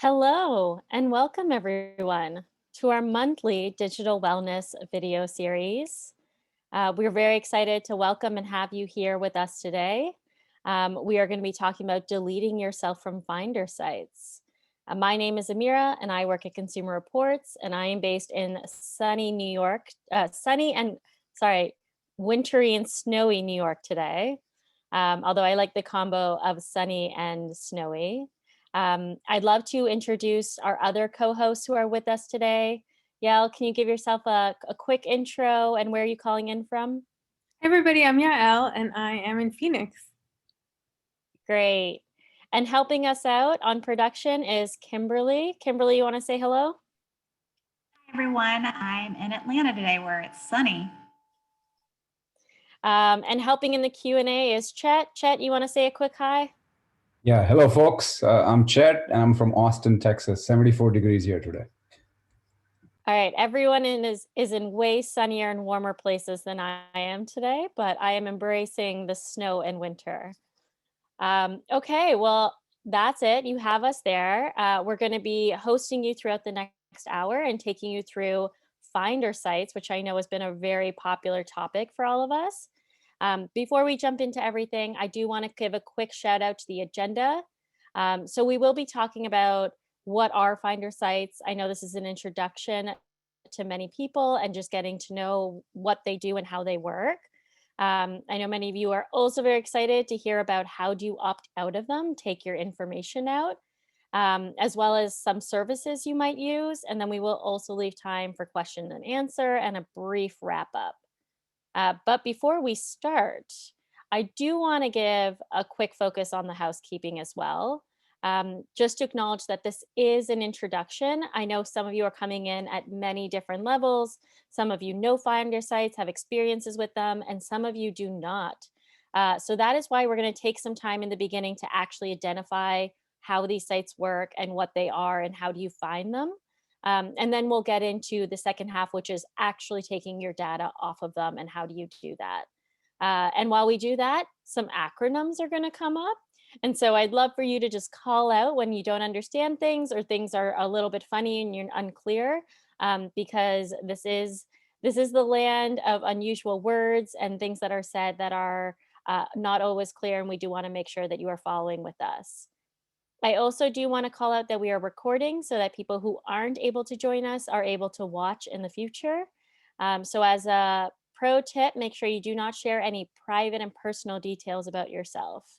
Hello, and welcome everyone to our monthly digital wellness video series. We're very excited to welcome and have you here with us today. We are going to be talking about deleting yourself from Finder sites. My name is Amira, and I work at Consumer Reports, and I am based in sunny New York, wintry and snowy New York today. Although I like the combo of sunny and snowy. I'd love to introduce our other co-hosts who are with us today. Yael, can you give yourself a quick intro and where are you calling in from? Hey everybody, I'm Yael and I am in Phoenix. Great. And helping us out on production is Kimberly. Kimberly, you want to say hello? Hi everyone, I'm in Atlanta today where it's sunny. And helping in the Q&A is Chet. Chet, you want to say a quick hi? Yeah, hello folks. I'm Chet and I'm from Austin, Texas. 74 degrees here today. All right, everyone is in way sunnier and warmer places than I am today, but I am embracing the snow and winter. Okay, well, that's it. You have us there. We're going to be hosting you throughout the next hour and taking you through Finder sites, which I know has been a very popular topic for all of us. Before we jump into everything, I do want to give a quick shout out to the agenda. So we will be talking about what are Finder sites. I know this is an introduction to many people and just getting to know what they do and how they work. I know many of you are also very excited to hear about how do you opt out of them, take your information out, as well as some services you might use. And then we will also leave time for question and answer and a brief wrap up. But before we start, I do want to give a quick focus on the housekeeping as well. Just to acknowledge that this is an introduction. I know some of you are coming in at many different levels. Some of you know Finder sites, have experiences with them, and some of you do not. So that is why we're going to take some time in the beginning to actually identify how these sites work and what they are and how do you find them. And then we'll get into the second half, which is actually taking your data off of them and how do you do that. And while we do that, some acronyms are going to come up. And so I'd love for you to just call out when you don't understand things or things are a little bit funny and you're unclear, because this is the land of unusual words and things that are said that are not always clear, and we do want to make sure that you are following with us. I also do want to call out that we are recording so that people who aren't able to join us are able to watch in the future. So as a pro tip, make sure you do not share any private and personal details about yourself.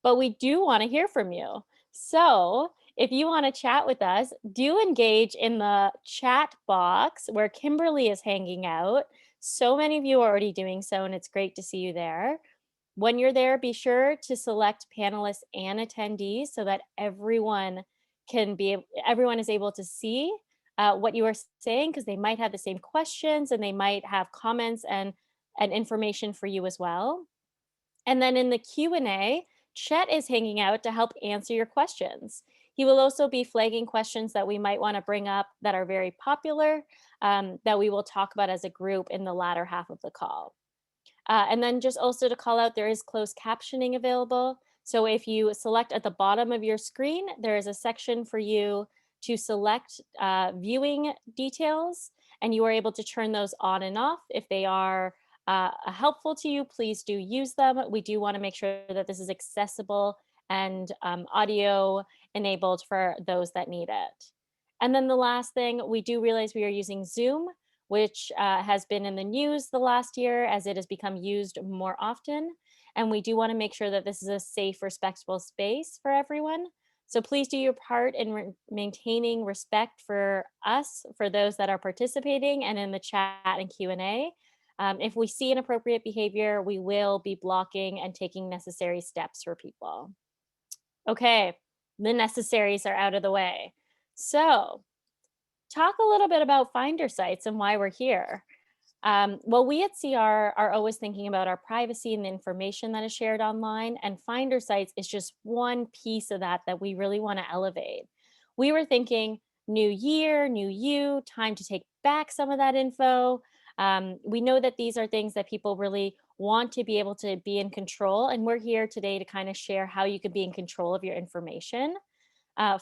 But we do want to hear from you. So if you want to chat with us, do engage in the chat box where Kimberly is hanging out. So many of you are already doing so, and it's great to see you there. When you're there, be sure to select panelists and attendees so that everyone is able to see what you are saying, because they might have the same questions and they might have comments and information for you as well. And then in the Q&A, Chet is hanging out to help answer your questions. He will also be flagging questions that we might want to bring up that are very popular, that we will talk about as a group in the latter half of the call. And then just also to call out, there is closed captioning available. So if you select at the bottom of your screen, there is a section for you to select viewing details, and you are able to turn those on and off. If they are helpful to you, please do use them. We do want to make sure that this is accessible and audio enabled for those that need it. And then the last thing, we do realize we are using Zoom, which has been in the news the last year as it has become used more often. And we do want to make sure that this is a safe, respectful space for everyone. So please do your part in maintaining respect for us, for those that are participating, and in the chat and Q&A. If we see inappropriate behavior, we will be blocking and taking necessary steps for people. Okay, the necessaries are out of the way. So talk a little bit about Finder sites and why we're here. Well, we at CR are always thinking about our privacy and the information that is shared online, and Finder sites is just one piece of that that we really want to elevate. We were thinking new year, new you, time to take back some of that info. We know that these are things that people really want to be able to be in control, and we're here today to kind of share how you can be in control of your information.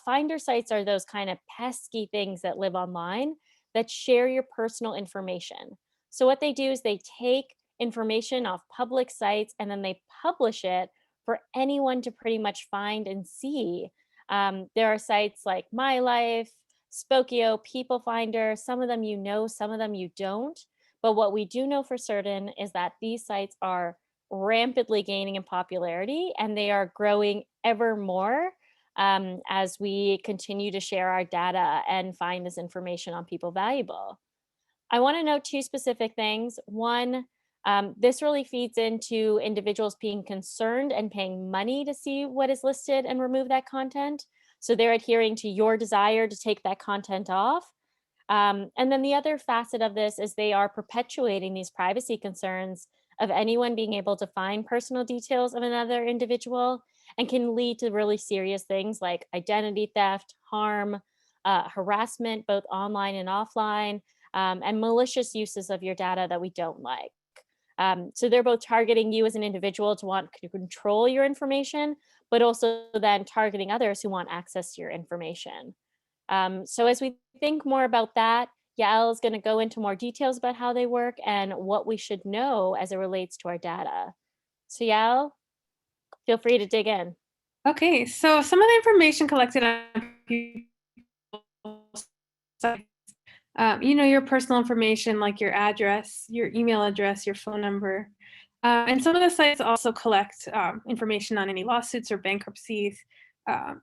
Finder sites are those kind of pesky things that live online that share your personal information. So what they do is they take information off public sites and then they publish it for anyone to pretty much find and see. There are sites like My Life, Spokeo, People Finder, some of them you know, some of them you don't. But what we do know for certain is that these sites are rampantly gaining in popularity and they are growing ever more as we continue to share our data and find this information on people valuable. I want to note two specific things. One, this really feeds into individuals being concerned and paying money to see what is listed and remove that content. So they're adhering to your desire to take that content off. And then the other facet of this is they are perpetuating these privacy concerns of anyone being able to find personal details of another individual and can lead to really serious things like identity theft, harm, harassment, both online and offline, and malicious uses of your data that we don't like. So they're both targeting you as an individual to want to control your information, but also then targeting others who want access to your information. So as we think more about that, Yael is going to go into more details about how they work and what we should know as it relates to our data. So Yael, feel free to dig in. Okay, so some of the information collected on people's sites, your personal information like your address, your email address, your phone number. And some of the sites also collect information on any lawsuits or bankruptcies.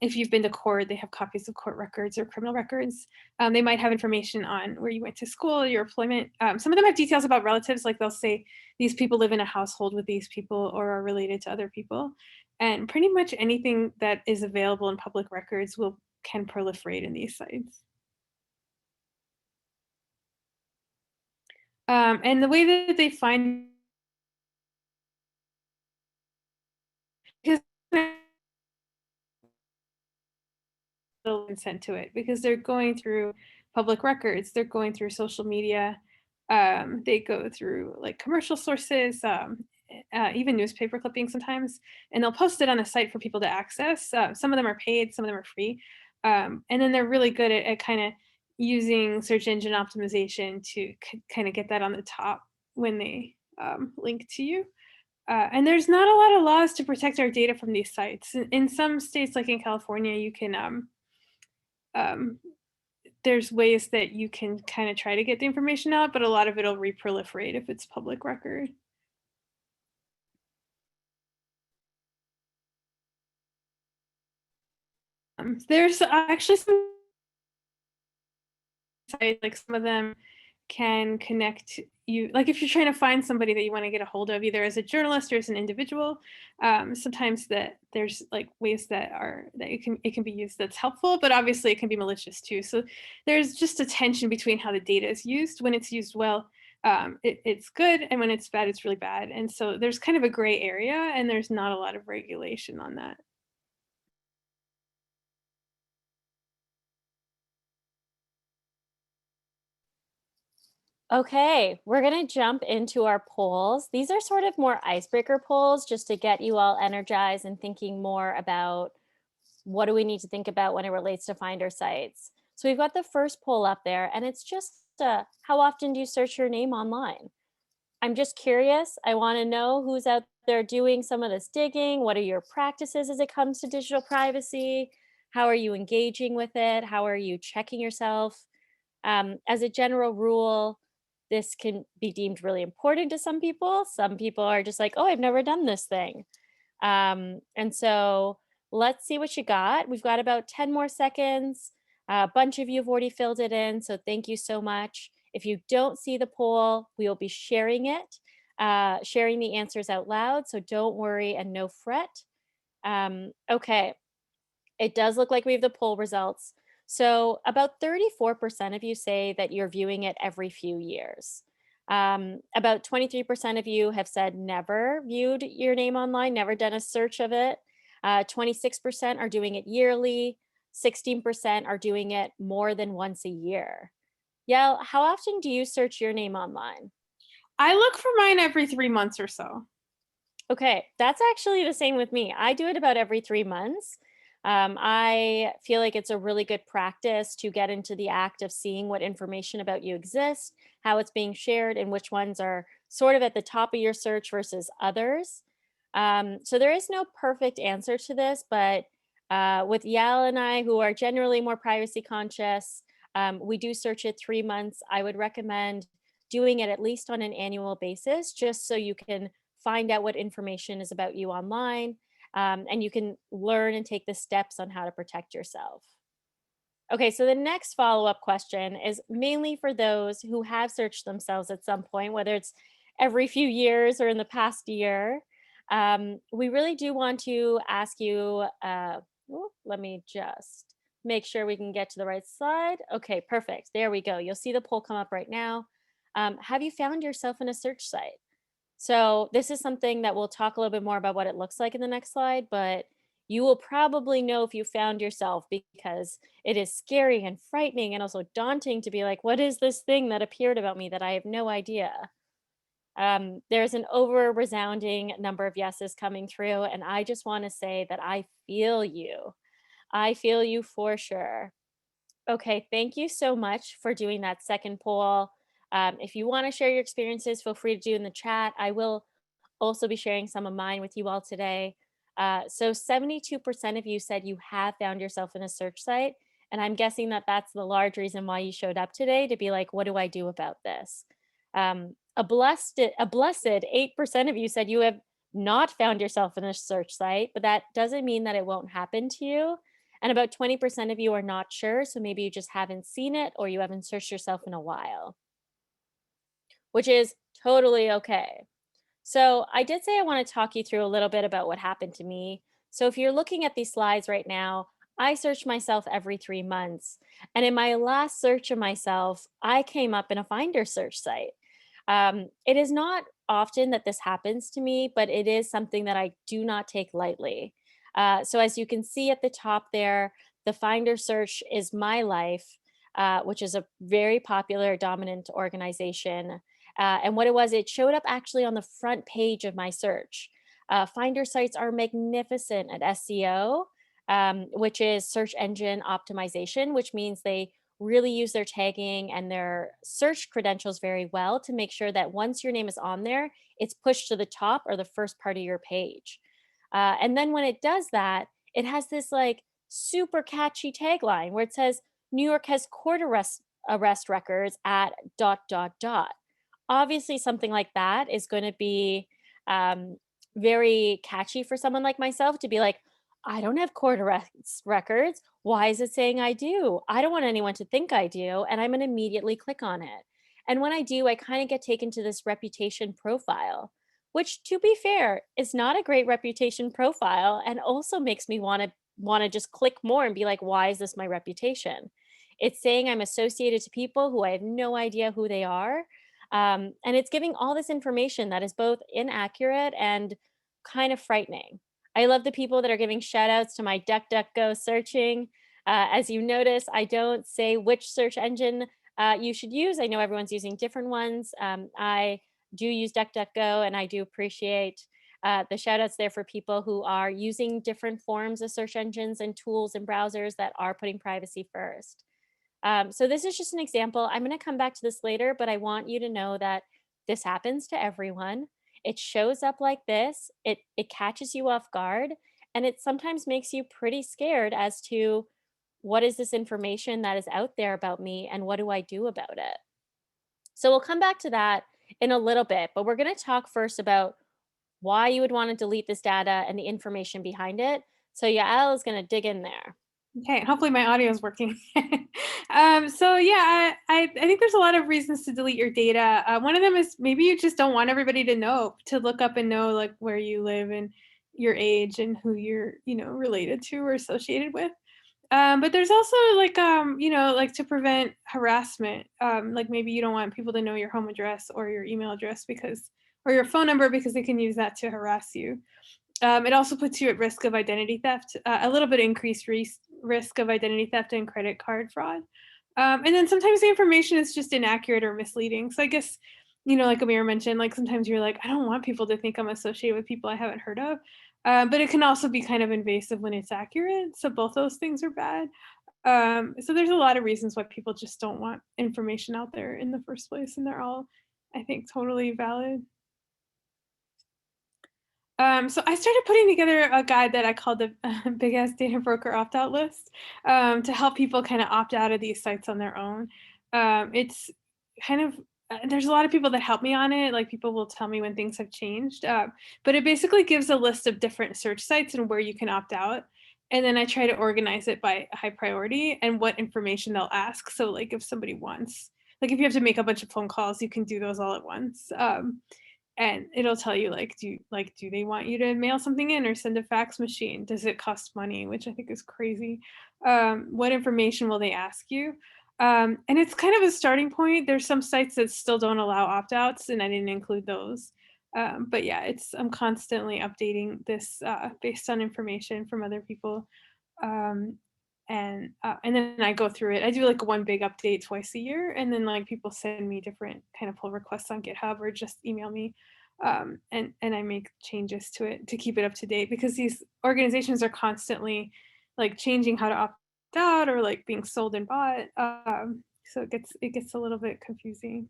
If you've been to court, they have copies of court records or criminal records. They might have information on where you went to school, your employment. Some of them have details about relatives, like they'll say these people live in a household with these people or are related to other people. And pretty much anything that is available in public records can proliferate in these sites. And the way that they find consent to it because they're going through public records, they're going through social media, they go through like commercial sources, even newspaper clippings sometimes, and they'll post it on the site for people to access. Some of them are paid, some of them are free, and then they're really good at kind of using search engine optimization to kind of get that on the top when they link to you. And there's not a lot of laws to protect our data from these sites. In some states, like in California, you can there's ways that you can kind of try to get the information out, but a lot of it'll reproliferate if it's public record. There's actually some sites, like some of them can connect you, like if you're trying to find somebody that you want to get a hold of, either as a journalist or as an individual, sometimes that there's like ways that it can be used that's helpful, but obviously it can be malicious too. So there's just a tension between how the data is used. When it's used well, it's good, and when it's bad, it's really bad. And so there's kind of a gray area, and there's not a lot of regulation on that. Okay, we're going to jump into our polls. These are sort of more icebreaker polls just to get you all energized and thinking more about what do we need to think about when it relates to Finder sites. So we've got the first poll up there, and it's just how often do you search your name online? I'm just curious. I want to know who's out there doing some of this digging. What are your practices as it comes to digital privacy? How are you engaging with it? How are you checking yourself? As a general rule, this can be deemed really important to some people. Some people are just like, oh, I've never done this thing. And so let's see what you got. We've got about 10 more seconds. A bunch of you have already filled it in, so thank you so much. If you don't see the poll, we will be sharing it, sharing the answers out loud, so don't worry and no fret. Okay, it does look like we have the poll results. So about 34% of you say that you're viewing it every few years. About 23% of you have said never viewed your name online, never done a search of it. 26% are doing it yearly. 16% are doing it more than once a year. Yael, how often do you search your name online? I look for mine every 3 months or so. Okay, that's actually the same with me. I do it about every 3 months. I feel like it's a really good practice to get into the act of seeing what information about you exists, how it's being shared, and which ones are sort of at the top of your search versus others. So there is no perfect answer to this, but with Yal and I, who are generally more privacy conscious, we do search it 3 months. I would recommend doing it at least on an annual basis, just so you can find out what information is about you online, and you can learn and take the steps on how to protect yourself. Okay, so the next follow up question is mainly for those who have searched themselves at some point, whether it's every few years or in the past year. We really do want to ask you, let me just make sure we can get to the right slide. Okay, perfect. There we go. You'll see the poll come up right now. Have you found yourself in a search site? So this is something that we'll talk a little bit more about what it looks like in the next slide, but you will probably know if you found yourself, because it is scary and frightening and also daunting to be like, what is this thing that appeared about me that I have no idea? There's an over resounding number of yeses coming through, and I just want to say that I feel you. I feel you for sure. Okay, thank you so much for doing that second poll. If you want to share your experiences, feel free to do in the chat. I will also be sharing some of mine with you all today. So 72% of you said you have found yourself in a search site. And I'm guessing that that's the large reason why you showed up today, to be like, what do I do about this? A blessed 8% of you said you have not found yourself in a search site, but that doesn't mean that it won't happen to you. And about 20% of you are not sure. So maybe you just haven't seen it, or you haven't searched yourself in a while, which is totally okay. So I did say I want to talk you through a little bit about what happened to me. So if you're looking at these slides right now, I search myself every 3 months. And in my last search of myself, I came up in a Finder search site. It is not often that this happens to me, but it is something that I do not take lightly. So as you can see at the top there, the Finder search is My Life, which is a very popular dominant organization. And what it was, it showed up actually on the front page of my search. Finder sites are magnificent at SEO, which is search engine optimization, which means they really use their tagging and their search credentials very well to make sure that once your name is on there, it's pushed to the top or the first part of your page. And then when it does that, it has this like super catchy tagline where it says, New York has court arrest records at ... Obviously, something like that is going to be very catchy for someone like myself to be like, I don't have court arrest records. Why is it saying I do? I don't want anyone to think I do. And I'm going to immediately click on it. And when I do, I kind of get taken to this reputation profile, which, to be fair, is not a great reputation profile, and also makes me want to just click more and be like, why is this my reputation? It's saying I'm associated to people who I have no idea who they are. And it's giving all this information that is both inaccurate and kind of frightening. I love the people that are giving shout outs to my DuckDuckGo searching. As you notice, I don't say which search engine you should use. I know everyone's using different ones. I do use DuckDuckGo, and I do appreciate the shout outs there for people who are using different forms of search engines and tools and browsers that are putting privacy first. So this is just an example. I'm going to come back to this later, but I want you to know that this happens to everyone. It shows up like this. It catches you off guard, and it sometimes makes you pretty scared as to what is this information that is out there about me and what do I do about it? So we'll come back to that in a little bit, but we're going to talk first about why you would want to delete this data and the information behind it. So Yael is going to dig in there. Okay, hopefully my audio is working. So yeah, I think there's a lot of reasons to delete your data. One of them is maybe you just don't want everybody to know, to look up and know like where you live and your age and who you're, related to or associated with. But there's also like, like to prevent harassment. Like maybe you don't want people to know your home address or your email address or your phone number, because they can use that to harass you. It also puts you at risk of identity theft, a little bit increased risk of identity theft and credit card fraud. And then sometimes the information is just inaccurate or misleading. So I guess, like Amir mentioned, like sometimes you're like, I don't want people to think I'm associated with people I haven't heard of. But it can also be kind of invasive when it's accurate. So both those things are bad. So there's a lot of reasons why people just don't want information out there in the first place, and they're all, I think, totally valid. So I started putting together a guide that I called the Big Ass Data Broker Opt-out List, to help people kind of opt out of these sites on their own. It's kind of there's a lot of people that help me on it. Like people will tell me when things have changed, but it basically gives a list of different search sites and where you can opt out. And then I try to organize it by high priority and what information they'll ask. So like if somebody wants, like if you have to make a bunch of phone calls, you can do those all at once. And it'll tell you like do they want you to mail something in or send a fax machine? Does it cost money? Which I think is crazy. What information will they ask you? And it's kind of a starting point. There's some sites that still don't allow opt-outs, and I didn't include those. But yeah, I'm constantly updating this based on information from other people. Um, and then I go through it. I do like one big update twice a year, and then like people send me different kind of pull requests on GitHub or just email me, and I make changes to it to keep it up to date because these organizations are constantly like changing how to opt out or like being sold and bought. So it gets a little bit confusing.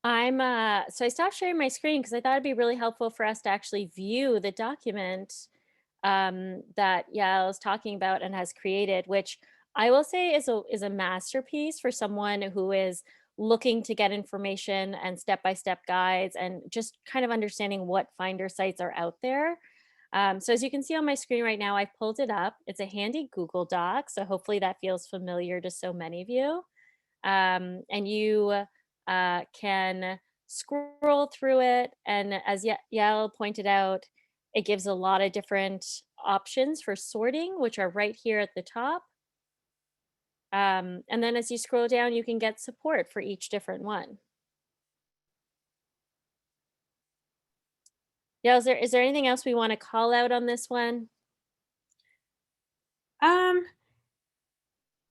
So I stopped sharing my screen because I thought it'd be really helpful for us to actually view the document that Yael is talking about and has created, which I will say is a masterpiece for someone who is looking to get information and step-by-step guides and just kind of understanding what Finder sites are out there. So as you can see on my screen right now, I pulled it up. It's a handy Google Doc, so hopefully that feels familiar to so many of you. And you can scroll through it. And as Yael pointed out, it gives a lot of different options for sorting, which are right here at the top. And then as you scroll down, you can get support for each different one. Yeah, is there anything else we want to call out on this one? Um,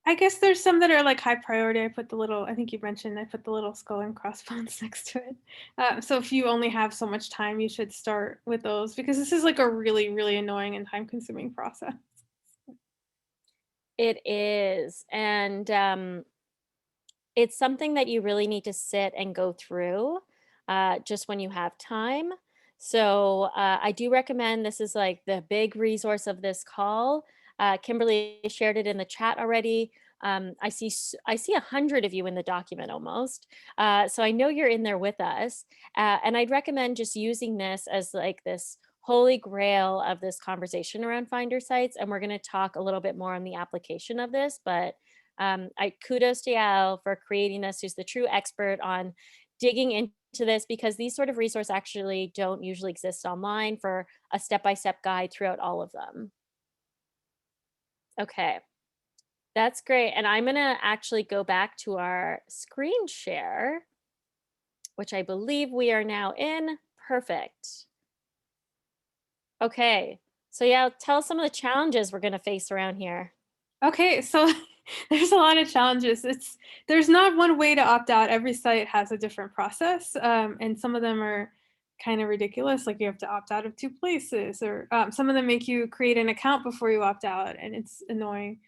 I guess there's some that are like high priority. I think you mentioned, I put the little skull and crossbones next to it. So if you only have so much time, you should start with those because this is like a really, really annoying and time consuming process. It is. And it's something that you really need to sit and go through just when you have time. So I do recommend, this is like the big resource of this call. Kimberly shared it in the chat already. I see 100 of you in the document almost. So I know you're in there with us. And I'd recommend just using this as like this holy grail of this conversation around Finder sites. And we're going to talk a little bit more on the application of this, but I kudos to Yael for creating this, who's the true expert on digging into this, because these sort of resources actually don't usually exist online for a step-by-step guide throughout all of them. Okay, that's great. And I'm gonna actually go back to our screen share, which I believe we are now in. Perfect. Okay, so yeah, tell us some of the challenges we're gonna face around here. Okay, so there's a lot of challenges. There's not one way to opt out. Every site has a different process, and some of them are kind of ridiculous. Like you have to opt out of 2 places, or some of them make you create an account before you opt out, and it's annoying.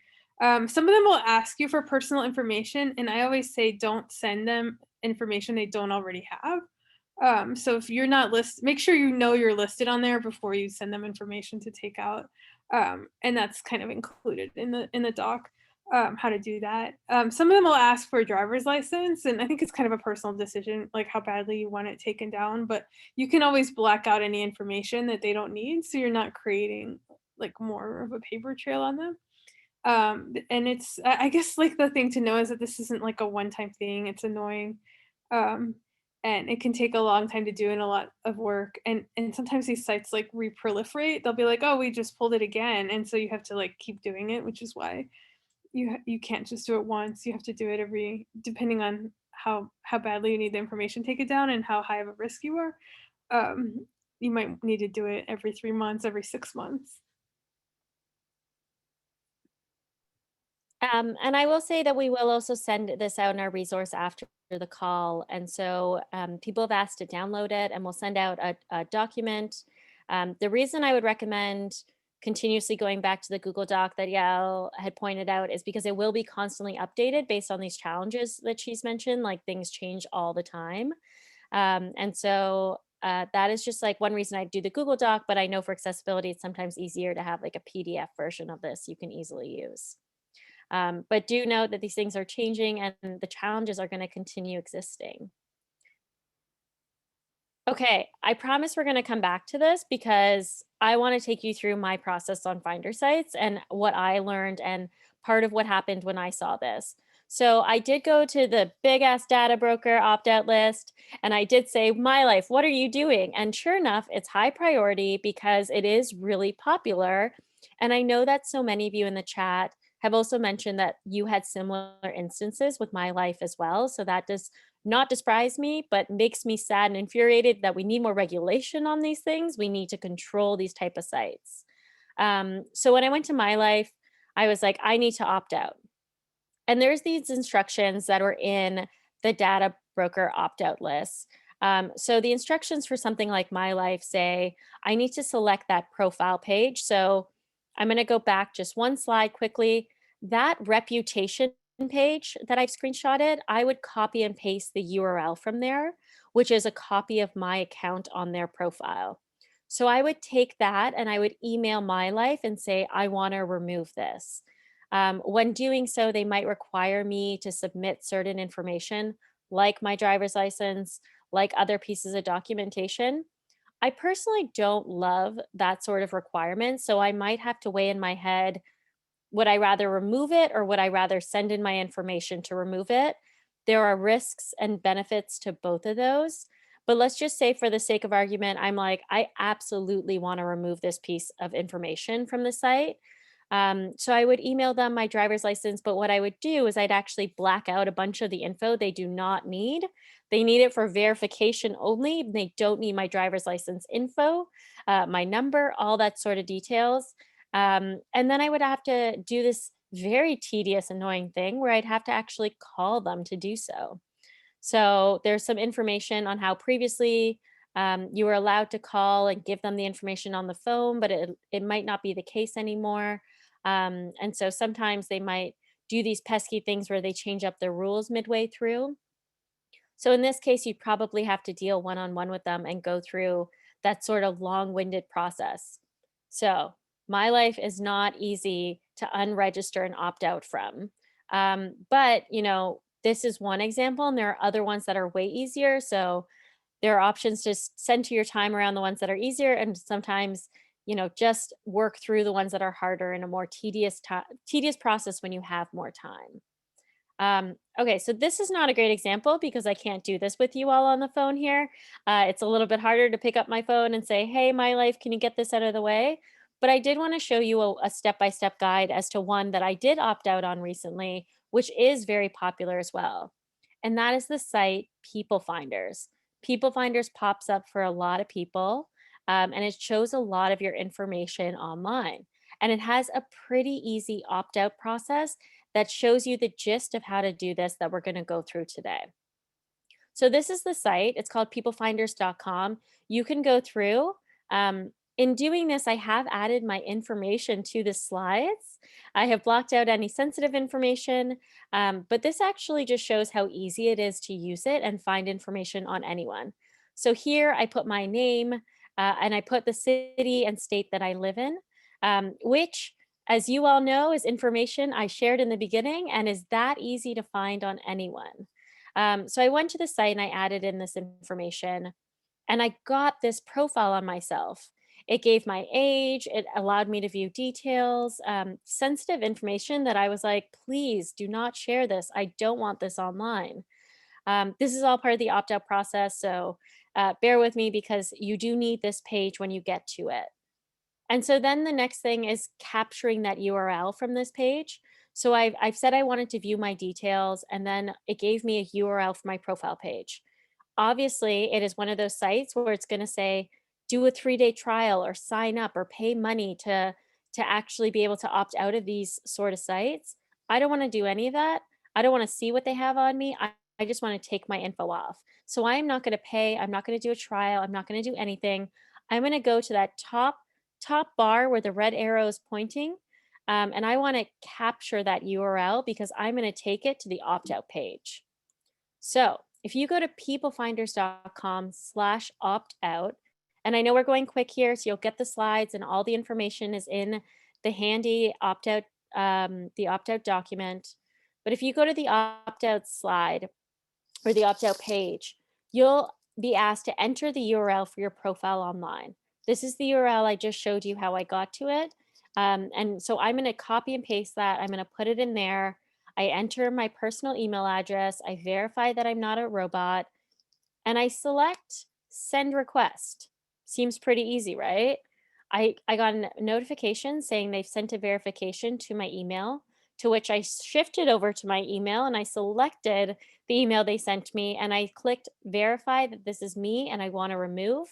Some of them will ask you for personal information, and I always say don't send them information they don't already have. So if you're not listed, make sure you know you're listed on there before you send them information to take out. And that's kind of included in the doc, how to do that. Some of them will ask for a driver's license, and I think it's kind of a personal decision, like how badly you want it taken down. But you can always black out any information that they don't need, so you're not creating like more of a paper trail on them. And I guess like the thing to know is that this isn't like a one-time thing. It's annoying. Um, and it can take a long time to do and a lot of work. And sometimes these sites like reproliferate. They'll be like, oh, we just pulled it again. And so you have to like keep doing it, which is why you can't just do it once. You have to do it depending on how badly you need the information taken down and how high of a risk you are. You might need to do it every 3 months, every 6 months. And I will say that we will also send this out in our resource after the call. And so people have asked to download it, and we'll send out a document. The reason I would recommend continuously going back to the Google Doc that Yael had pointed out is because it will be constantly updated based on these challenges that she's mentioned, like things change all the time. And so that is just like one reason I do the Google Doc, but I know for accessibility, it's sometimes easier to have like a PDF version of this you can easily use. But do know that these things are changing and the challenges are going to continue existing. Okay, I promise we're going to come back to this because I want to take you through my process on Finder sites and what I learned and part of what happened when I saw this. So I did go to the big ass data broker opt-out list and I did say, My Life, what are you doing? And sure enough, it's high priority because it is really popular. And I know that so many of you in the chat have also mentioned that you had similar instances with My Life as well. So that does not to surprise me, but makes me sad and infuriated that we need more regulation on these things. We need to control these type of sites. So when I went to My Life, I was like, I need to opt out. And there's these instructions that are in the data broker opt-out list. So the instructions for something like My Life say, I need to select that profile page. So I'm going to go back just one slide quickly. That reputation page that I've screenshotted, I would copy and paste the URL from there, which is a copy of my account on their profile. So I would take that and I would email My Life and say, I want to remove this. When doing so, they might require me to submit certain information like my driver's license, like other pieces of documentation. I personally don't love that sort of requirement. So I might have to weigh in my head, would I rather remove it or would I rather send in my information to remove it? There are risks and benefits to both of those. But let's just say, for the sake of argument, I'm like, I absolutely want to remove this piece of information from the site. So I would email them my driver's license, but what I would do is I'd actually black out a bunch of the info they do not need. They need it for verification only. They don't need my driver's license info, my number, all that sort of details. And then I would have to do this very tedious, annoying thing where I'd have to actually call them to do so. So there's some information on how previously you were allowed to call and give them the information on the phone, but it might not be the case anymore. And so sometimes they might do these pesky things where they change up their rules midway through. So in this case, you'd probably have to deal one-on-one with them and go through that sort of long-winded process. So My Life is not easy to unregister and opt out from. But this is one example, and there are other ones that are way easier. So there are options to center your time around the ones that are easier, and sometimes just work through the ones that are harder in a more tedious process when you have more time. Okay, so this is not a great example because I can't do this with you all on the phone here. It's a little bit harder to pick up my phone and say, hey, My Life, can you get this out of the way? But I did want to show you a step-by-step guide as to one that I did opt out on recently, which is very popular as well. And that is the site People Finders. People Finders pops up for a lot of people, and it shows a lot of your information online. And it has a pretty easy opt-out process that shows you the gist of how to do this that we're going to go through today. So this is the site. It's called peoplefinders.com. You can go through. In doing this, I have added my information to the slides. I have blocked out any sensitive information, but this actually just shows how easy it is to use it and find information on anyone. So here I put my name and I put the city and state that I live in, which, as you all know, is information I shared in the beginning and is that easy to find on anyone. So I went to the site and I added in this information and I got this profile on myself. It gave my age, it allowed me to view details, sensitive information that I was like, please do not share this. I don't want this online. This is all part of the opt-out process, so bear with me because you do need this page when you get to it. And so then the next thing is capturing that URL from this page. So I've said I wanted to view my details, and then it gave me a URL for my profile page. Obviously, it is one of those sites where it's going to say, do a 3-day trial or sign up or pay money to actually be able to opt out of these sort of sites. I don't want to do any of that. I don't want to see what they have on me. I just want to take my info off. So I am not going to pay. I'm not going to do a trial. I'm not going to do anything. I'm going to go to that top bar where the red arrow is pointing. And I want to capture that URL because I'm going to take it to the opt-out page. So if you go to peoplefinders.com/opt-out, and I know we're going quick here, so you'll get the slides and all the information is in the handy opt-out, the opt-out document. But if you go to the opt-out slide or the opt-out page, you'll be asked to enter the URL for your profile online. This is the URL I just showed you how I got to it. And so I'm going to copy and paste that. I'm going to put it in there. I enter my personal email address. I verify that I'm not a robot, and I select send request. Seems pretty easy, right? I got a notification saying they've sent a verification to my email, to which I shifted over to my email and I selected the email they sent me and I clicked verify that this is me and I want to remove.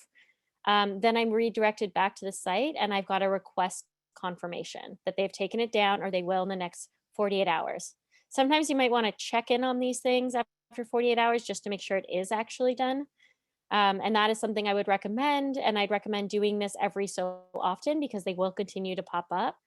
Then I'm redirected back to the site and I've got a request confirmation that they've taken it down or they will in the next 48 hours. Sometimes you might want to check in on these things after 48 hours just to make sure it is actually done. And that is something I would recommend. And I'd recommend doing this every so often because they will continue to pop up.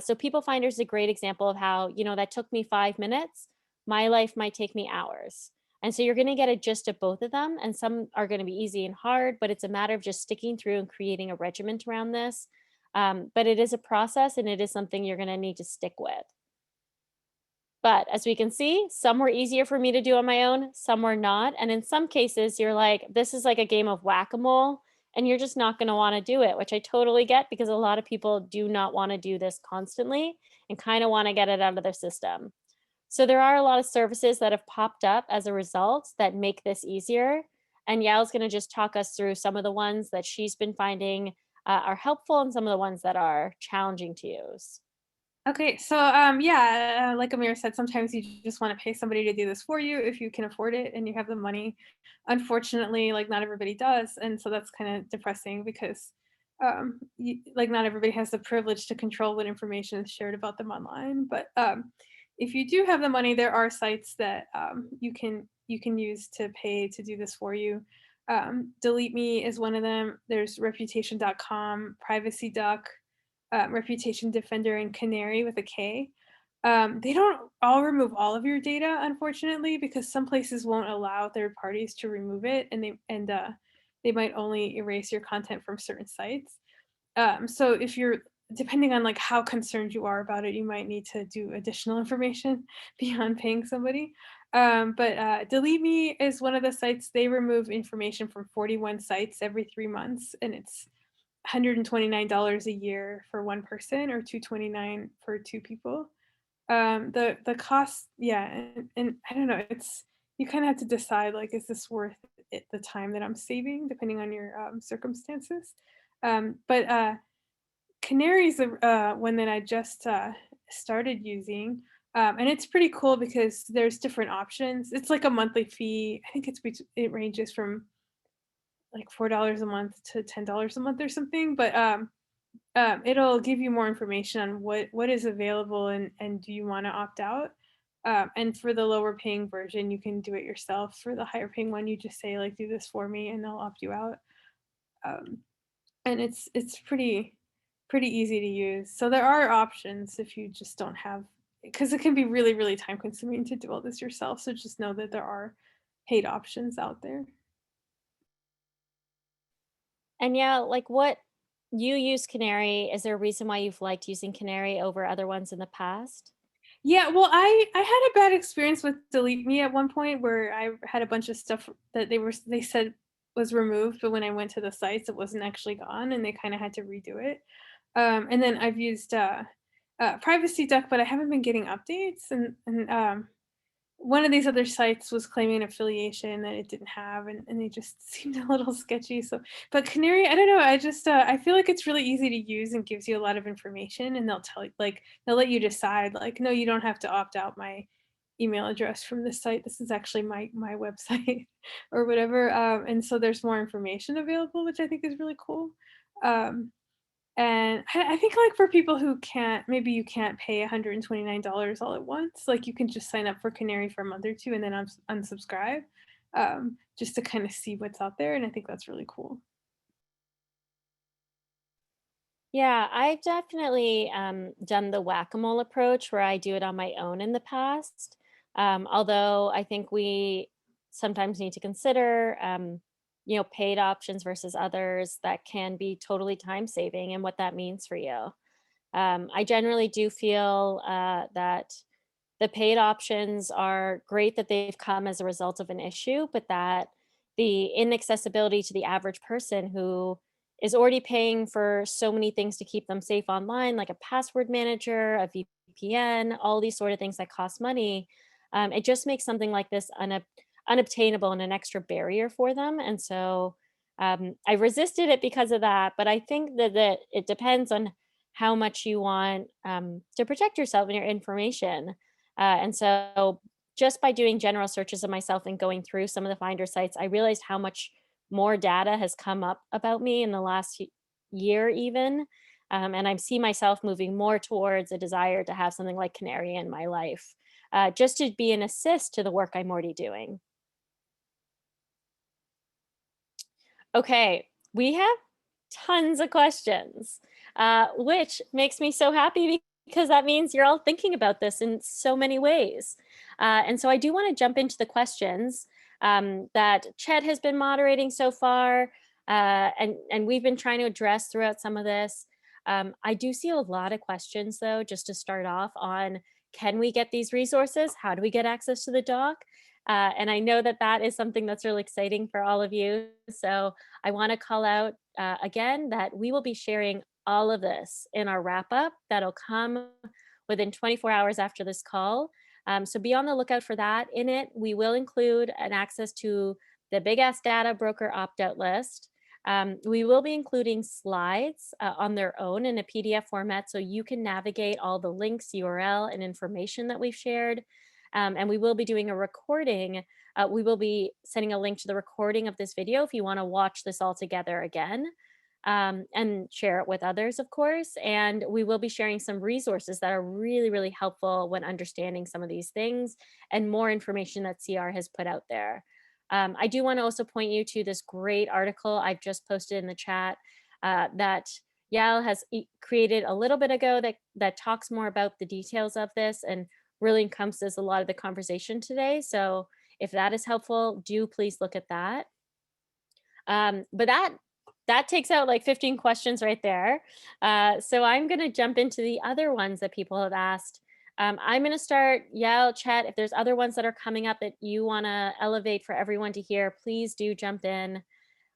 So People Finder is a great example of how, that took me 5 minutes. My life might take me hours. And so you're going to get a gist of both of them. And some are going to be easy and hard, but it's a matter of just sticking through and creating a regiment around this. But it is a process and it is something you're going to need to stick with. But as we can see, some were easier for me to do on my own, some were not. And in some cases, you're like, this is like a game of whack-a-mole, and you're just not going to want to do it, which I totally get because a lot of people do not want to do this constantly and kind of want to get it out of their system. So there are a lot of services that have popped up as a result that make this easier. And Yael's going to just talk us through some of the ones that she's been finding are helpful and some of the ones that are challenging to use. Okay, so like Amir said, sometimes you just want to pay somebody to do this for you if you can afford it and you have the money. Unfortunately, like not everybody does, and so that's kind of depressing because like not everybody has the privilege to control what information is shared about them online. But if you do have the money, there are sites that you can use to pay to do this for you. Delete Me is one of them. There's Reputation.com, Privacy Duck, Reputation Defender, and Canary with a K. They don't all remove all of your data, unfortunately, because some places won't allow third parties to remove it, and they might only erase your content from certain sites. So if you're depending on like how concerned you are about it, you might need to do additional information beyond paying somebody. But Delete Me is one of the sites. They remove information from 41 sites every 3 months, and it's $129 a year for one person or $229 for two people. The cost, yeah, and I don't know, it's you kind of have to decide like, is this worth it, the time that I'm saving, depending on your circumstances. But Canary's one that I just started using. And it's pretty cool because there's different options. It's like a monthly fee. I think it ranges from like $4 a month to $10 a month or something, but it'll give you more information on what is available and do you want to opt out. And for the lower paying version, you can do it yourself. For the higher paying one, you just say like, do this for me, and they'll opt you out. And it's pretty easy to use. So there are options if you just don't have, because it can be really, really time consuming to do all this yourself. So just know that there are paid options out there. And yeah, like what you use Canary, is there a reason why you've liked using Canary over other ones in the past? Yeah, well, I had a bad experience with Delete Me at one point where I had a bunch of stuff that they said was removed, but when I went to the sites, it wasn't actually gone, and they kind of had to redo it. And then I've used Privacy Duck, but I haven't been getting updates, and one of these other sites was claiming affiliation that it didn't have, and they just seemed a little sketchy. So, but Canary, I don't know. I just I feel like it's really easy to use and gives you a lot of information, and they'll tell you like they'll let you decide like, no, you don't have to opt out my email address from this site. This is actually my website or whatever. And so there's more information available, which I think is really cool. Um, And I think like for people who can't, maybe you can't pay $129 all at once, like you can just sign up for Canary for a month or two and then unsubscribe, just to kind of see what's out there. And I think that's really cool. Yeah, I've definitely done the whack-a-mole approach where I do it on my own in the past. Although I think we sometimes need to consider, paid options versus others that can be totally time saving and what that means for you. I generally do feel that the paid options are great that they've come as a result of an issue, but that the inaccessibility to the average person who is already paying for so many things to keep them safe online, like a password manager, a VPN, all these sort of things that cost money, it just makes something like this unobtainable and an extra barrier for them. And so I resisted it because of that. But I think that it depends on how much you want to protect yourself and your information. And so just by doing general searches of myself and going through some of the Finder sites, I realized how much more data has come up about me in the last year, even. And I see myself moving more towards a desire to have something like Canary in my life, just to be an assist to the work I'm already doing. Okay, we have tons of questions, which makes me so happy because that means you're all thinking about this in so many ways. And so I do want to jump into the questions that Chet has been moderating so far, and we've been trying to address throughout some of this. I do see a lot of questions, though, just to start off on, can we get these resources? How do we get access to the doc? And I know that that is something that's really exciting for all of you. So I want to call out again that we will be sharing all of this in our wrap up that'll come within 24 hours after this call. So be on the lookout for that. In it, we will include an access to the Big Ass Data Broker opt out list. We will be including slides on their own in a PDF format so you can navigate all the links, URL, and information that we've shared. And we will be doing a recording. We will be sending a link to the recording of this video if you want to watch this all together again, and share it with others, of course. And we will be sharing some resources that are really, really helpful when understanding some of these things and more information that CR has put out there. I do want to also point you to this great article I've just posted in the chat that Yael has created a little bit ago that talks more about the details of this and really encompasses a lot of the conversation today. So if that is helpful, do please look at that. But that takes out like 15 questions right there. So I'm going to jump into the other ones that people have asked. I'm going to start, Yael, Chet, if there's other ones that are coming up that you want to elevate for everyone to hear, please do jump in.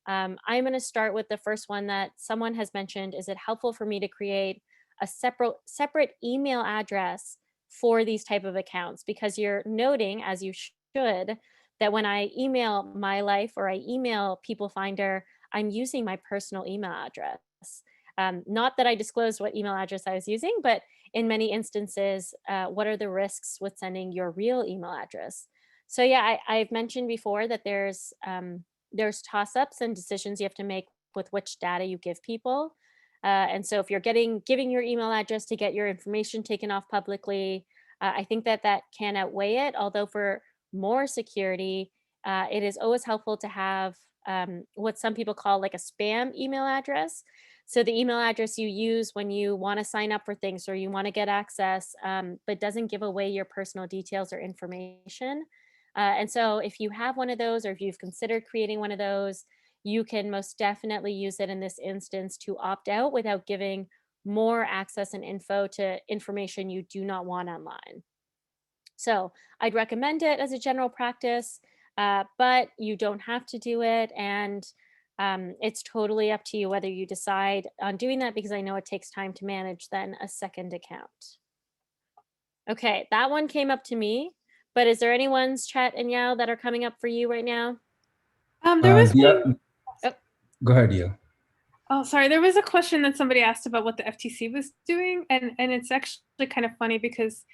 I'm going to start with the first one that someone has mentioned. Is it helpful for me to create a separate email address for these type of accounts? Because you're noting, as you should, that when I email My Life or I email People Finder, I'm using my personal email address. Not that I disclosed what email address I was using, but in many instances, what are the risks with sending your real email address? So yeah, I've mentioned before that there's toss-ups and decisions you have to make with which data you give people. And so if you're giving your email address to get your information taken off publicly, I think that can outweigh it. Although for more security, it is always helpful to have what some people call like a spam email address. So the email address you use when you want to sign up for things or you want to get access, but doesn't give away your personal details or information. And so if you have one of those, or if you've considered creating one of those, you can most definitely use it in this instance to opt out without giving more access and info to information you do not want online. So I'd recommend it as a general practice, but you don't have to do it. And it's totally up to you whether you decide on doing that, because I know it takes time to manage then a second account. Okay, that one came up to me, but is there anyone's, Chet and Yael, that are coming up for you right now? There was Yeah. one. Oh. Go ahead, Yael. Oh, sorry. There was a question that somebody asked about what the FTC was doing, and it's actually kind of funny because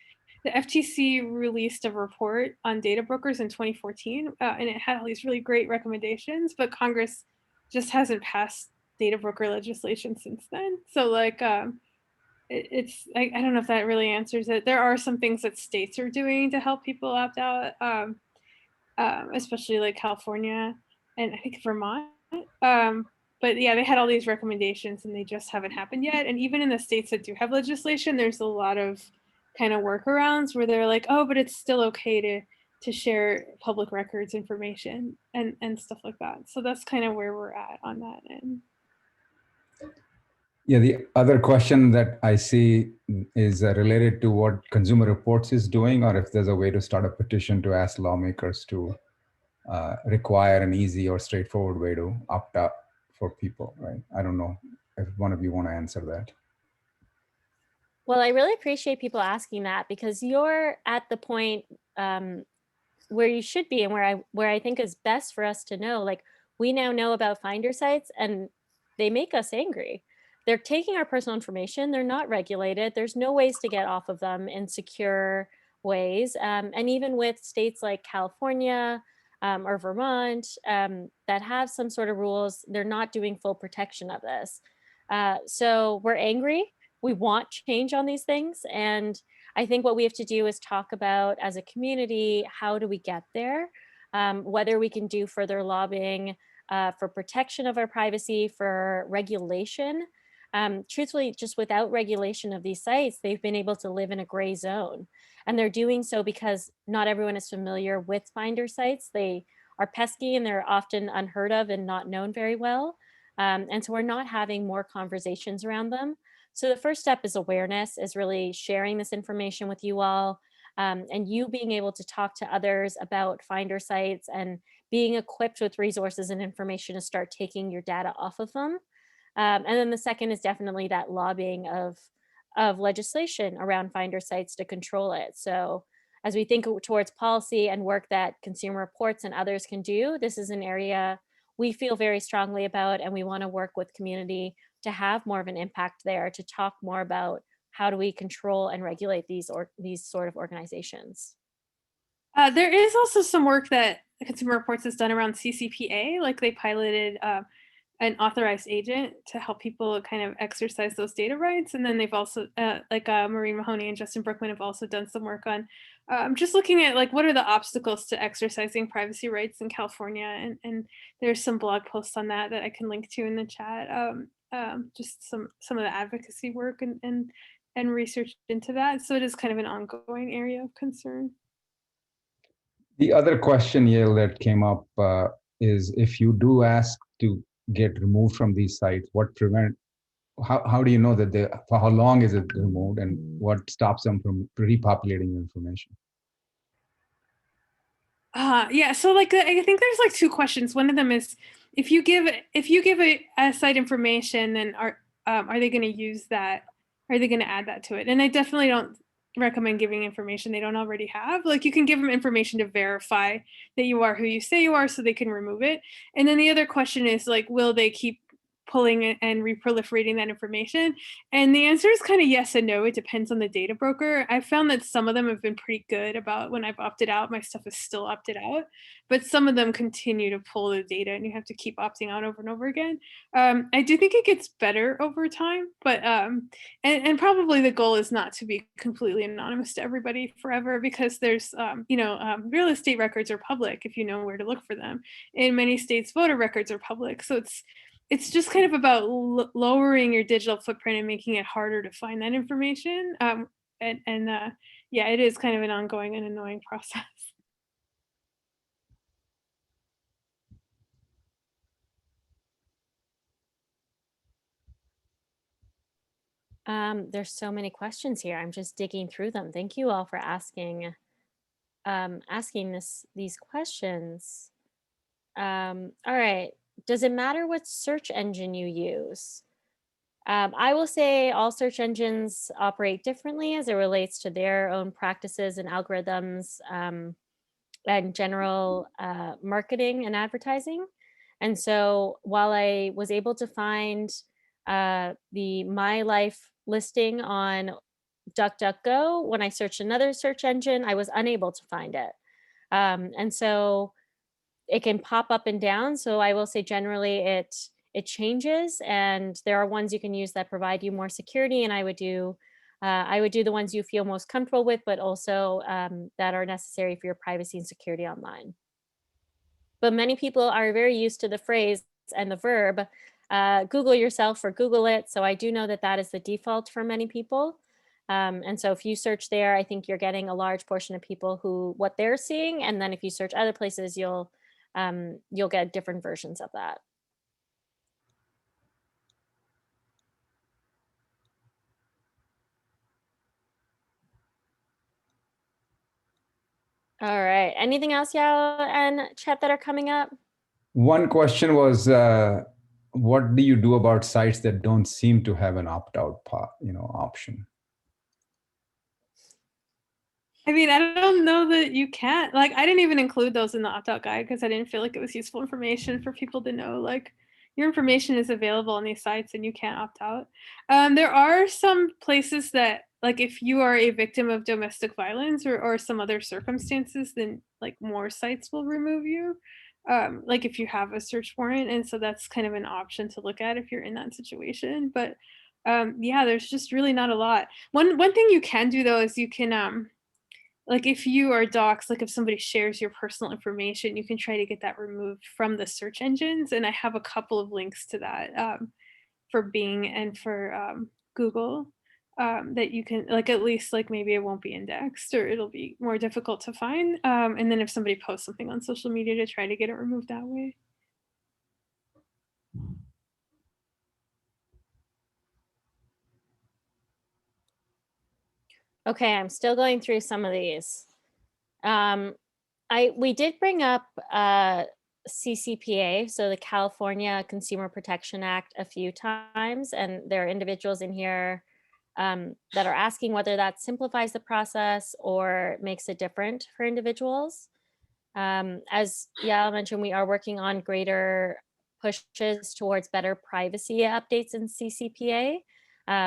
the FTC released a report on data brokers in 2014, and it had all these really great recommendations, but Congress just hasn't passed data broker legislation since then. So like, it's I don't know if that really answers it. There are some things that states are doing to help people opt out, especially like California and I think Vermont. But yeah, they had all these recommendations and they just haven't happened yet. And even in the states that do have legislation, there's a lot of kind of workarounds where they're like, oh, but it's still okay to share public records information and stuff like that. So that's kind of where we're at on that end. Yeah, the other question that I see is related to what Consumer Reports is doing, or if there's a way to start a petition to ask lawmakers to require an easy or straightforward way to opt out for people, right? I don't know if one of you want to answer that. Well, I really appreciate people asking that because you're at the point where you should be and where I think is best for us to know. Like we now know about finder sites and they make us angry. They're taking our personal information. They're not regulated. There's no ways to get off of them in secure ways. And even with states like California or Vermont that have some sort of rules, they're not doing full protection of this. So we're angry. We want change on these things. And I think what we have to do is talk about as a community, how do we get there? Whether we can do further lobbying for protection of our privacy, for regulation. Truthfully, just without regulation of these sites, they've been able to live in a gray zone. And they're doing so because not everyone is familiar with finder sites. They are pesky and they're often unheard of and not known very well. And so we're not having more conversations around them. So the first step is awareness, is really sharing this information with you all, and you being able to talk to others about finder sites and being equipped with resources and information to start taking your data off of them. And then the second is definitely that lobbying of legislation around finder sites to control it. So as we think towards policy and work that Consumer Reports and others can do, this is an area we feel very strongly about, and we want to work with community to have more of an impact there, to talk more about how do we control and regulate these sort of organizations. There is also some work that Consumer Reports has done around CCPA, like they piloted an authorized agent to help people kind of exercise those data rights. And then they've also, Maureen Mahoney and Justin Brookman have also done some work on just looking at like, what are the obstacles to exercising privacy rights in California? And there's some blog posts on that I can link to in the chat. Just some of the advocacy work and research into that. So it is kind of an ongoing area of concern. The other question, Yale, that came up is if you do ask to get removed from these sites, how do you know that for how long is it removed and what stops them from repopulating information? Yeah, so like I think there's like two questions. One of them is if you give a site information, then are they going to use that? Are they going to add that to it? And I definitely don't recommend giving information they don't already have. Like you can give them information to verify that you are who you say you are so they can remove it. And then the other question is like, will they keep pulling it and reproliferating that information? And the answer is kind of yes and no. It depends on the data broker. I found that some of them have been pretty good about when I've opted out, my stuff is still opted out, but some of them continue to pull the data and you have to keep opting out over and over again. I do think it gets better over time, but and probably the goal is not to be completely anonymous to everybody forever, because there's real estate records are public if you know where to look for them. In many states, voter records are public. So it's just kind of about lowering your digital footprint and making it harder to find that information. Yeah, it is kind of an ongoing and annoying process. There's so many questions here. I'm just digging through them. Thank you all for asking these questions. All right. Does it matter what search engine you use? I will say all search engines operate differently as it relates to their own practices and algorithms and general marketing and advertising. And so while I was able to find the My Life listing on DuckDuckGo, when I searched another search engine, I was unable to find it. And so it can pop up and down. So I will say generally it changes, and there are ones you can use that provide you more security, and I would do the ones you feel most comfortable with, but also that are necessary for your privacy and security online. But many people are very used to the phrase and the verb, Google yourself or Google it. So I do know that that is the default for many people. And so if you search there, I think you're getting a large portion of people who what they're seeing. And then if you search other places, you'll get different versions of that. All right. Anything else, Yao and Chet, that are coming up? One question was, what do you do about sites that don't seem to have an opt-out option? I mean, I don't know that you can't. Like, I didn't even include those in the opt-out guide because I didn't feel like it was useful information for people to know. Like, your information is available on these sites and you can't opt out. There are some places that, like, if you are a victim of domestic violence or some other circumstances, then like more sites will remove you. Like if you have a search warrant, and so that's kind of an option to look at if you're in that situation. But yeah, there's just really not a lot. One thing you can do though is you can like if you are doxxed, like if somebody shares your personal information, you can try to get that removed from the search engines. And I have a couple of links to that for Bing and for Google that you can like at least like maybe it won't be indexed or it'll be more difficult to find. And then if somebody posts something on social media to try to get it removed that way. Okay, I'm still going through some of these. We did bring up CCPA, so the California Consumer Protection Act, a few times, and there are individuals in here that are asking whether that simplifies the process or makes it different for individuals. As Yao mentioned, we are working on greater pushes towards better privacy updates in CCPA,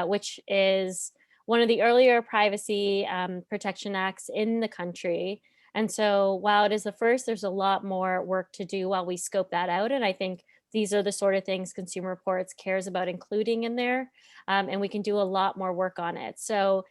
which is one of the earlier privacy protection acts in the country. And so while it is the first, there's a lot more work to do while we scope that out. And I think these are the sort of things Consumer Reports cares about including in there. And we can do a lot more work on it. So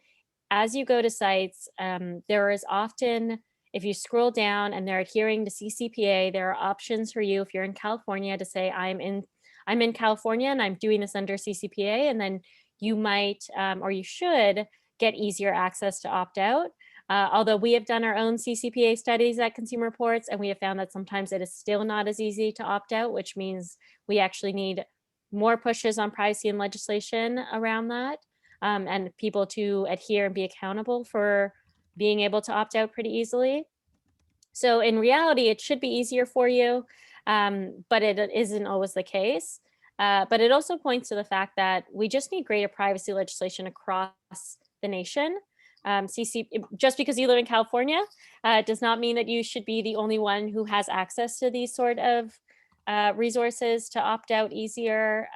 as you go to sites, there is often, if you scroll down and they're adhering to CCPA, there are options for you if you're in California to say, I'm in California and I'm doing this under CCPA. And then you might, or you should get easier access to opt out. Although we have done our own CCPA studies at Consumer Reports, and we have found that sometimes it is still not as easy to opt out, which means we actually need more pushes on privacy and legislation around that, and people to adhere and be accountable for being able to opt out pretty easily. So in reality, it should be easier for you, but it isn't always the case. But it also points to the fact that we just need greater privacy legislation across the nation. Just because you live in California does not mean that you should be the only one who has access to these sort of resources to opt out easier.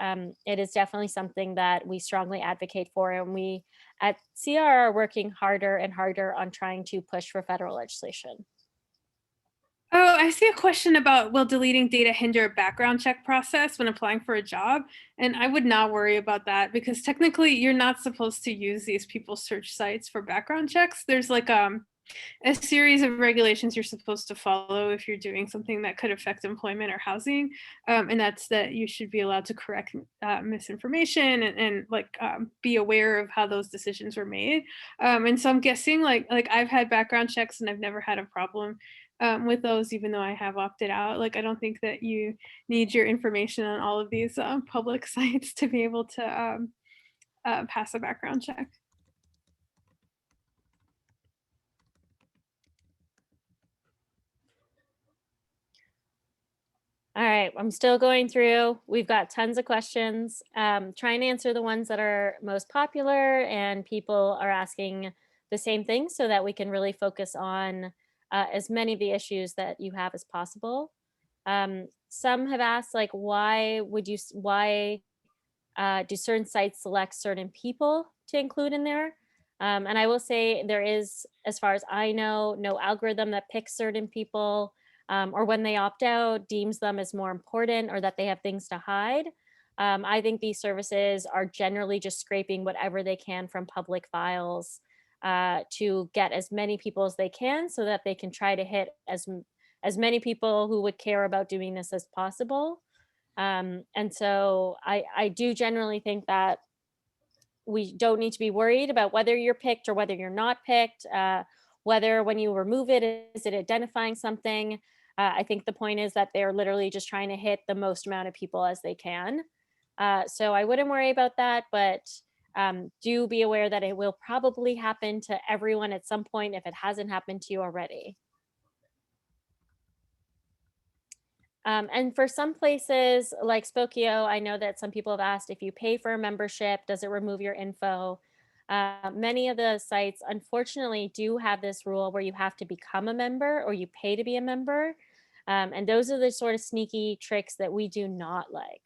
It is definitely something that we strongly advocate for, and we at CR are working harder and harder on trying to push for federal legislation. Oh, I see a question about will deleting data hinder a background check process when applying for a job? And I would not worry about that because technically you're not supposed to use these people's search sites for background checks. There's like a series of regulations you're supposed to follow if you're doing something that could affect employment or housing. And that's that you should be allowed to correct misinformation and be aware of how those decisions were made. And so I'm guessing like I've had background checks and I've never had a problem with those, even though I have opted out. Like, I don't think that you need your information on all of these public sites to be able to pass a background check. All right, I'm still going through. We've got tons of questions. Trying to answer the ones that are most popular and people are asking the same thing so that we can really focus on as many of the issues that you have as possible. Some have asked like, why do certain sites select certain people to include in there? And I will say there is, as far as I know, no algorithm that picks certain people or when they opt out, deems them as more important or that they have things to hide. I think these services are generally just scraping whatever they can from public files to get as many people as they can so that they can try to hit as many people who would care about doing this as possible. And so I do generally think that we don't need to be worried about whether you're picked or whether you're not picked, whether when you remove it, is it identifying something? I think the point is that they're literally just trying to hit the most amount of people as they can. So I wouldn't worry about that, but do be aware that it will probably happen to everyone at some point if it hasn't happened to you already. And for some places like Spokeo, I know that some people have asked if you pay for a membership, does it remove your info? Many of the sites, unfortunately, do have this rule where you have to become a member or you pay to be a member. And those are the sort of sneaky tricks that we do not like.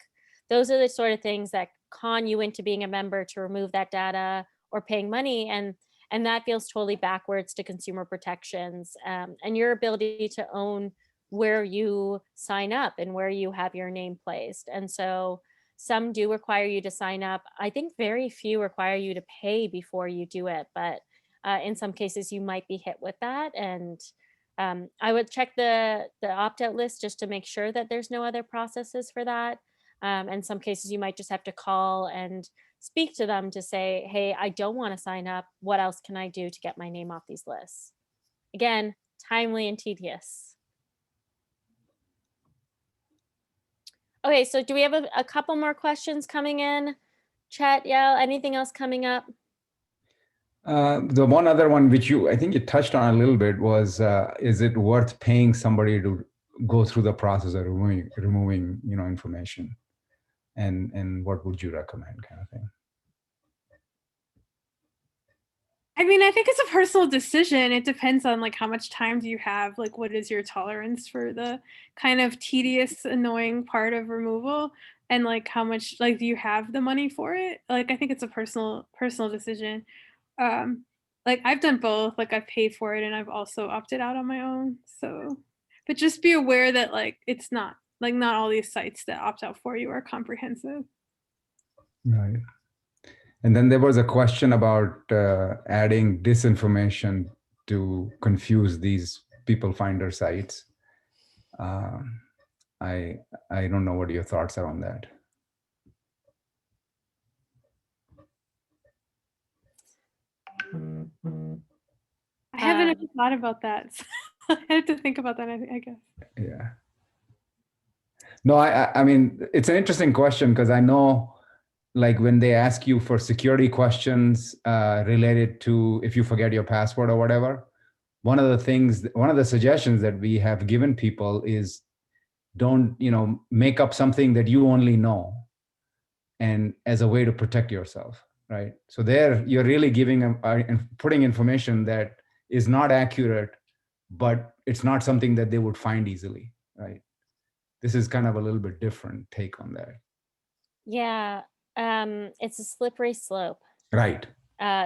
Those are the sort of things that con you into being a member to remove that data or paying money. And that feels totally backwards to consumer protections and your ability to own where you sign up and where you have your name placed. And so some do require you to sign up. I think very few require you to pay before you do it, but in some cases you might be hit with that. And I would check the opt-out list just to make sure that there's no other processes for that. In some cases you might just have to call and speak to them to say, hey, I don't want to sign up. What else can I do to get my name off these lists? Again, timely and tedious. Okay, so do we have a couple more questions coming in? Chet, Yael, anything else coming up? The one other one, which I think you touched on a little bit, was is it worth paying somebody to go through the process of removing information, and what would you recommend, kind of thing? I mean, I think it's a personal decision. It depends on like how much time do you have, like what is your tolerance for the kind of tedious, annoying part of removal, and like how much like do you have the money for it? Like I think it's a personal decision. Like I've done both. Like I've paid for it and I've also opted out on my own. So, but just be aware that like it's not like not all these sites that opt out for you are comprehensive. Right. And then there was a question about adding disinformation to confuse these people finder sites. I don't know what your thoughts are on that. I haven't ever thought about that. So I have to think about that, I guess. Yeah. No, I mean, it's an interesting question because I know, like when they ask you for security questions related to if you forget your password or whatever, one of the suggestions that we have given people is don't, make up something that you only know, and as a way to protect yourself, right? So there you're really putting information that is not accurate, but it's not something that they would find easily, right? This is kind of a little bit different take on that. Yeah, it's a slippery slope. Right.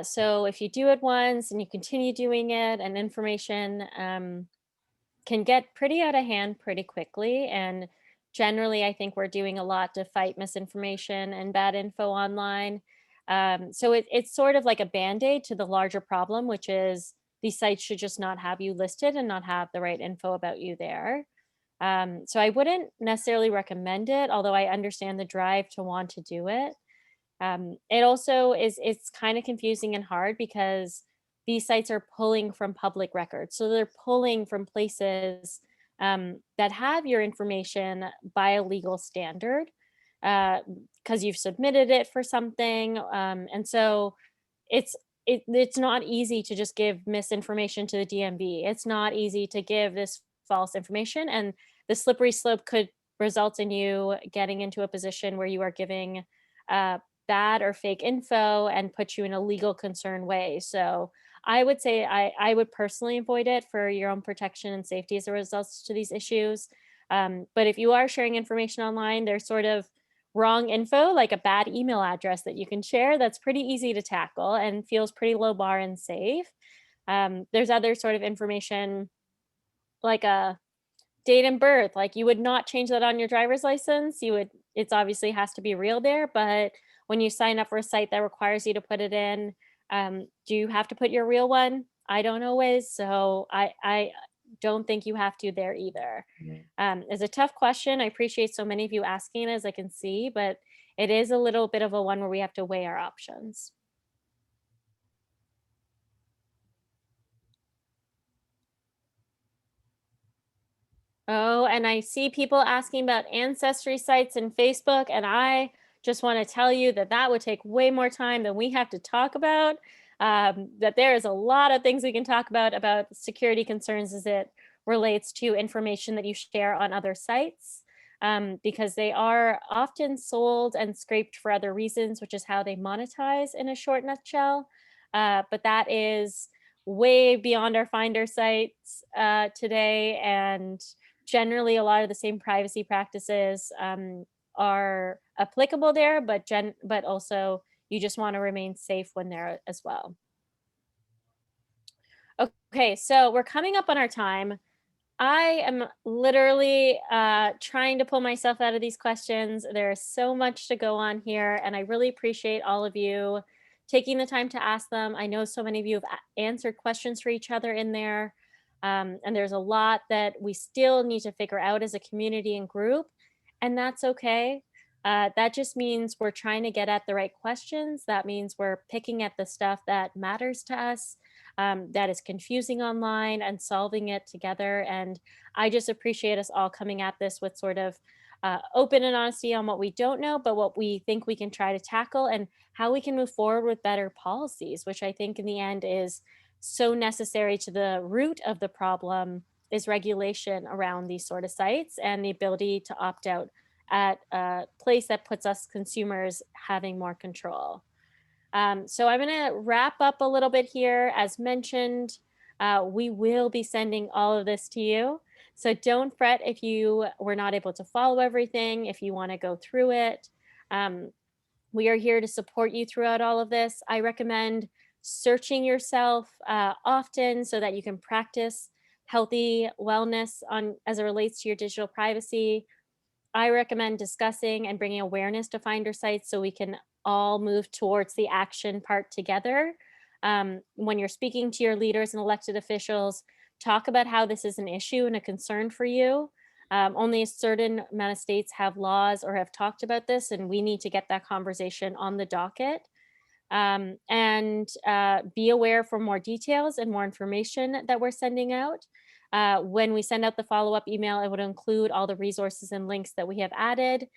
So if you do it once and you continue doing it, and information can get pretty out of hand pretty quickly. And generally, I think we're doing a lot to fight misinformation and bad info online. So it's sort of like a band-aid to the larger problem, which is these sites should just not have you listed and not have the right info about you there. So I wouldn't necessarily recommend it, although I understand the drive to want to do it. It also it's kind of confusing and hard because these sites are pulling from public records. So they're pulling from places that have your information by a legal standard because you've submitted it for something. And so it's not easy to just give misinformation to the DMV. It's not easy to give this false information. And the slippery slope could result in you getting into a position where you are giving bad or fake info and put you in a legal concern way. So I would say I would personally avoid it for your own protection and safety as a result to these issues. But if you are sharing information online, there's sort of wrong info, like a bad email address that you can share that's pretty easy to tackle and feels pretty low bar and safe. There's other sort of information like a date and birth, like you would not change that on your driver's license. You would, it's obviously has to be real there, but when you sign up for a site that requires you to put it in, do you have to put your real one? I don't always, so I don't think you have to there either. It's a tough question. I appreciate so many of you asking, as I can see, but it is a little bit of a one where we have to weigh our options. Oh, and I see people asking about ancestry sites and Facebook, and I just want to tell you that that would take way more time than we have to talk about. That there is a lot of things we can talk about security concerns as it relates to information that you share on other sites, because they are often sold and scraped for other reasons, which is how they monetize in a short nutshell. But that is way beyond our Finder sites today, and generally a lot of the same privacy practices are applicable there, but also you just want to remain safe when there as well. Okay, so we're coming up on our time. I am literally trying to pull myself out of these questions. There is so much to go on here, and I really appreciate all of you taking the time to ask them. I know so many of you have answered questions for each other in there, and there's a lot that we still need to figure out as a community and group, and that's okay. That just means we're trying to get at the right questions. That means we're picking at the stuff that matters to us, that is confusing online, and solving it together. And I just appreciate us all coming at this with sort of open and honesty on what we don't know, but what we think we can try to tackle and how we can move forward with better policies, which I think in the end is so necessary to the root of the problem is regulation around these sort of sites and the ability to opt out at a place that puts us consumers having more control. So I'm going to wrap up a little bit here. As mentioned, we will be sending all of this to you. So don't fret if you were not able to follow everything, if you want to go through it. We are here to support you throughout all of this. I recommend searching yourself often so that you can practice healthy wellness as it relates to your digital privacy. I recommend discussing and bringing awareness to Finder sites so we can all move towards the action part together. When you're speaking to your leaders and elected officials, talk about how this is an issue and a concern for you. Only a certain amount of states have laws or have talked about this, and we need to get that conversation on the docket. And be aware for more details and more information that we're sending out. When we send out the follow-up email, it would include all the resources and links that we have added.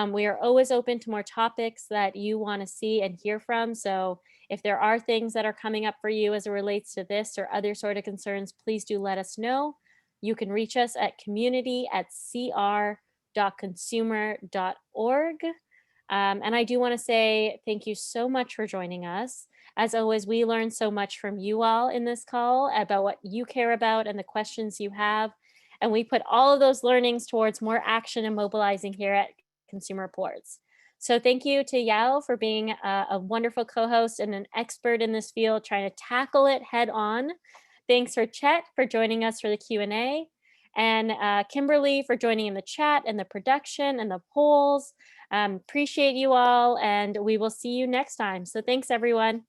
We are always open to more topics that you want to see and hear from. So if there are things that are coming up for you as it relates to this or other sort of concerns, please do let us know. You can reach us at community@cr.consumer.org. And I do want to say thank you so much for joining us. As always, we learned so much from you all in this call about what you care about and the questions you have. And we put all of those learnings towards more action and mobilizing here at Consumer Reports. So thank you to Yao for being a wonderful co-host and an expert in this field, trying to tackle it head on. Thanks for Chet for joining us for the Q&A. And Kimberly for joining in the chat and the production and the polls. Appreciate you all, and we will see you next time. So thanks, everyone.